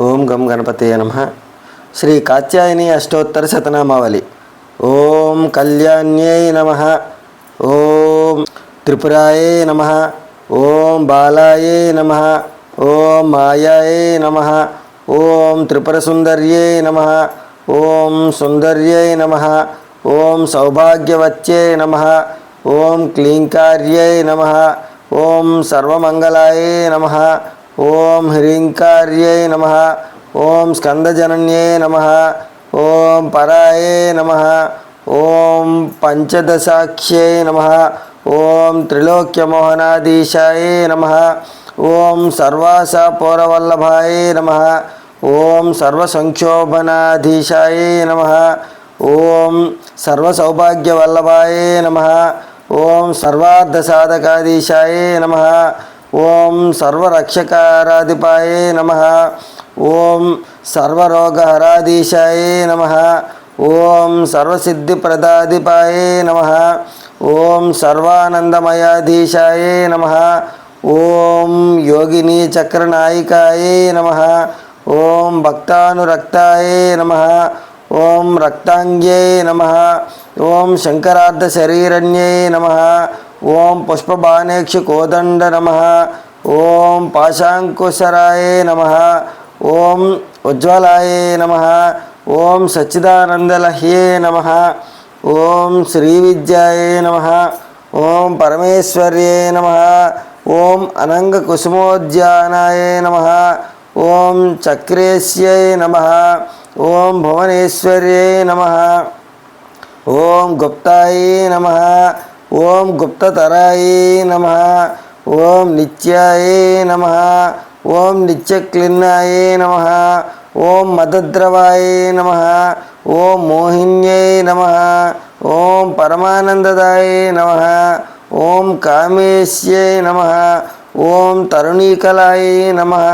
ఓం గం గణపతే నమః. శ్రీ కాత్యాయని అష్టోత్తర శతనామావళి. ఓం కళ్యాణ్యై నమః. ఓం త్రిపురాయే నమః. ఓం బాలాయే నమః. ఓం మాయాయే నమః. ఓం త్రిపురసుందర్యే నమః. ఓం సుందర్యై నమః. ఓం సౌభాగ్యవత్యై నమః. ఓం క్లీంకార్యై నమః. ఓం సర్వమంగళాయే నమః. ఓం హ్రీంకార్యై నమః. ఓం స్కందజనన్యై నమః. ఓం పరాయే నమః. ఓం పంచదశాఖ్యై నమః. ఓం త్రిలోక్యమోహనాధీశాయే నమః. ఓం సర్వాసాపూరవల్లభాయే నమః. ఓం సర్వసంక్షోభనాధీశాయే నమః. ఓం సర్వసౌభాగ్యవల్లభాయే నమః. ఓం సర్వార్థసాధకాధీశాయే నమః. ఓం సర్వరక్షకారాధిపాయే నమః. ఓం సర్వరోగహరాధీశాయే నమః. ఓం సర్వసిద్ధిప్రదాధిపాయే నమః. ఓం సర్వానందమయాధీశాయే నమః. ఓం యోగినీ చక్రనాయికాయే నమః. ఓం భక్తానురక్తాయే నమః. ఓం రక్తాంగ్యై నమః. ఓం శంకరార్ధశరీరణ్యై నమః. ఓం పుష్పబాణేక్షు కోదండ నమః. ఓం పాశాంకుశరాయే నమః. ఓం ఉజ్వలాయే నమః. ఓం సచ్చిదానందలహ్యే నమః. ఓం శ్రీవిద్యాయే నమః. ఓం పరమేశ్వర్యే నమః. ఓం అనంగకుసుమోద్యానాయే నమః. ఓం చక్రేశ్యై నమః. ఓం భువనేశ్వర్యై నమః. ఓం గుప్తాయే నమః. ఓం గుప్తతరాయే నమః. ఓం నిత్యాయే నమః. ఓం నిత్యక్లిన్నాయే నమః. ఓం మదద్రవాయే నమః. ఓం మోహిన్యై నమః. ఓం పరమానందదాయే నమః. ఓం కామేశ్యై నమః. ఓం తరుణీకలాయే నమః.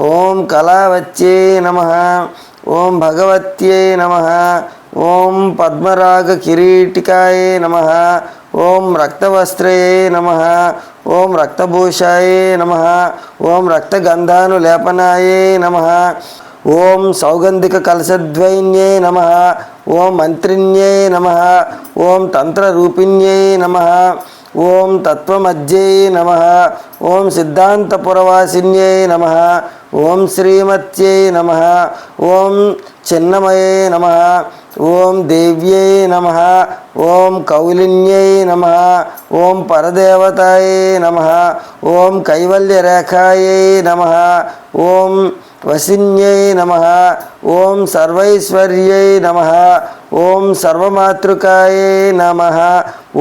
ఓం కళావత్యై నమః. ఓం భగవత్యై నమః. ఓం పద్మరాగ కిరీటికాయే నమః. ఓం రక్తవస్త్రయే నమః. ఓం రక్తభూషాయే నమః. ఓం రక్తగంధానులేపనాయే నమః. ఓం సౌగంధిక కలశద్వైన్యై నమః. ఓం మంత్రిణ్యై నమః. ఓం తంత్రరూపిణ్యై నమః. ఓం తత్వమధ్యై నమః. ఓం సిద్ధాంతపురవాసిన్యై నమః. ఓం శ్రీమత్యై నమః. ఓం చిన్నమయే నమః. ఓం దేవ్యై నమః. ఓం కౌలిన్యై నమః. ఓం పరదేవతాయే నమః. ఓం కైవల్యరేఖాయై నమః. ఓం వసిన్యై నమః. ఓం సర్వైశ్వర్యై నమః. ఓం సర్వమాతృకాయై నమః.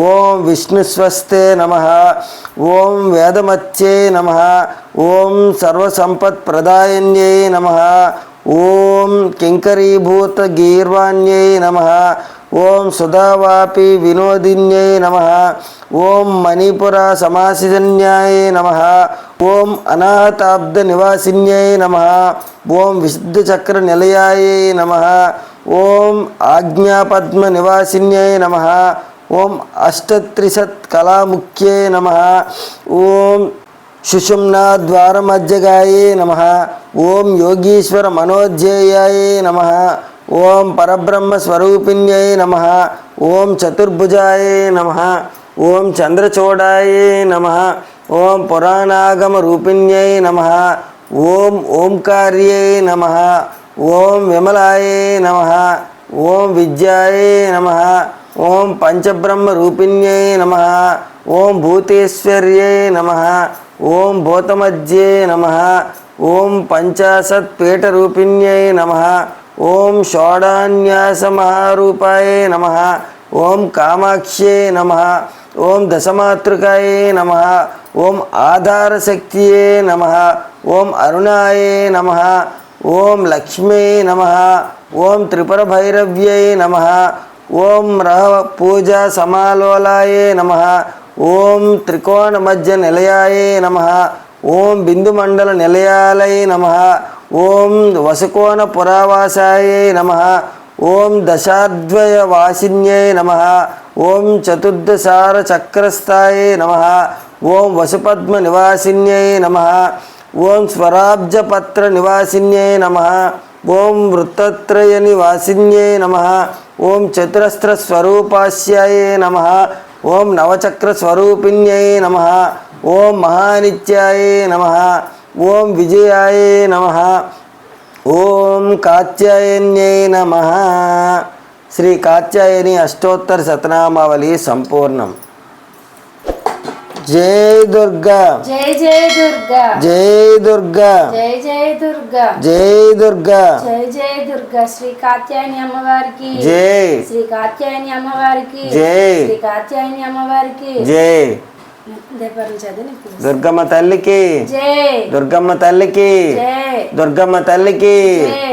ఓం విష్ణుస్వస్తే నమః. ఓం వేదమత్యై నమః. ఓం సర్వసంపత్ప్రదాయిన్యై నమః. ఓం కింకరీభూత గీర్వాణ్యై నమః. ఓం సుధావాపి వినోదిన్యై నమః. ఓం మణిపుర సమాసిజన్యాయ నమః. ఓం అనాహతాబ్ద నివాసిన్యై నమః. ఓం విశుద్ధచక్ర నిలయాయ నమః. ఓం ఆజ్ఞాపద్మ నివాసిన్యై నమః. ఓం అష్టత్రిశత్ కళాముఖ్యై నమః. ఓం సుషుమ్నాద్వారమధ్యగాయే నమః. ఓం యోగీశ్వర మనోధ్యేయాయ నమః. ఓం పరబ్రహ్మస్వరూపిణ్యై నమః. ఓం చతుర్భుజాయ నమః. ఓం చంద్రచూడాయ నమః. ఓం పురాణాగమరూపిణ్యై నమః. ఓం ఓంకార్యై నమః. ఓం విమలాయ నమః. ఓం విద్యాయ నమః. ఓం పంచబ్రహ్మరూపిణ్యై నమః. ఓం భూతేశ్వర్యై నమః. ఓం భూతమధ్యే నమః. ఓం పంచాశత్పీఠరూపిణ్యై నమః. ఓం షోడాన్యాసమహారూపాయ నమః. ఓం కామాక్ష్యై నమః. ఓం దశమాతృకాయ నమః. ఓం ఆధారశక్తియే నమః. ఓం అరుణాయ నమః. ఓం లక్ష్మీ నమః. ఓం త్రిపురభైరవ్యై నమః. ఓం రహ పూజా సమాలోలాయ నమః. ఓం త్రికోణ మధ్య నిలయాయ నమః. ఓం బిందుమండల నిలయాలయ నమః. ఓం వసుకోణ పురావాసాయ నమః. ఓం దశాద్వయ వాసిన్యై నమః. ఓం చతుర్దశార చక్రస్థాయ నమః. ఓం వసుపద్మ నివాసిన్యై నమః. ఓం స్వరాబ్జపత్ర నివాసిన్యే నమః ఓం వృత్తత్రయ నివాసిన్యే నమః ఓం చతురస్ర స్వరూపాస్యాయే నమః ఓం నవచక్ర స్వరూపిణ్యై నమః ఓం మహానిత్యాయే నమః ఓం విజయాయే నమః ఓం కాత్యాయన్యై నమః. శ్రీ కాత్యాయని అష్టోత్తర శతనామావళి సంపూర్ణం. జై దుర్గా జై జై దుర్గా జై దుర్గా జై జై దుర్గా జై దుర్గా జై జై దుర్గా. శ్రీ కాత్యాయని అమ్మవారికి జై శ్రీ కాత్యాయని అమ్మవారికి జై శ్రీ కాత్యాయని అమ్మవారికి జై దేపరించదు నీకు. దుర్గమ్మ తల్లికి జై దుర్గమ్మ తల్లికి జై దుర్గమ్మ తల్లికి జై